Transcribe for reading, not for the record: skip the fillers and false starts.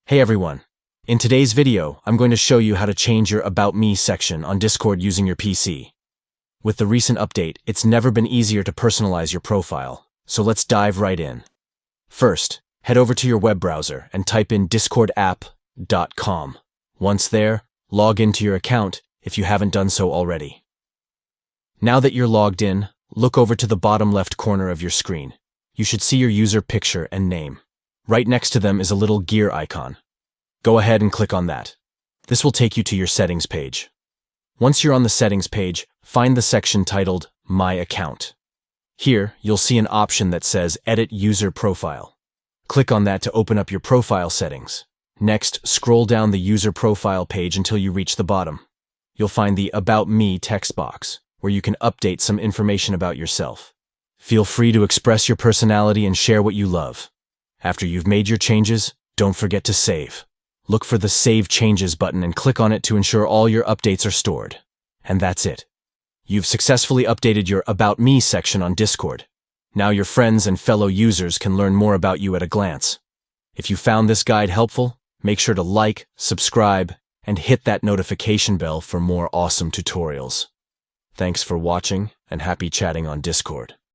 Hey everyone. In today's video, I'm going to show you how to change your About Me section on Discord using your PC. With the recent update, it's never been easier to personalize your profile, so let's dive right in. First, head over to your web browser and type in discordapp.com. Once there, log into your account if you haven't done so already. Now that you're logged in, look over to the bottom left corner of your screen. You should see your user picture and name. Right next to them is a little gear icon. Go ahead and click on that. This will take you to your settings page. Once you're on the settings page, find the section titled My Account. Here, you'll see an option that says Edit User Profile. Click on that to open up your profile settings. Next, scroll down the user profile page until you reach the bottom. You'll find the About Me text box, where you can update some information about yourself. Feel free to express your personality and share what you love. After you've made your changes, don't forget to save. Look for the Save Changes button and click on it to ensure all your updates are stored. And that's it. You've successfully updated your About Me section on Discord. Now your friends and fellow users can learn more about you at a glance. If you found this guide helpful, make sure to like, subscribe, and hit that notification bell for more awesome tutorials. Thanks for watching, and happy chatting on Discord.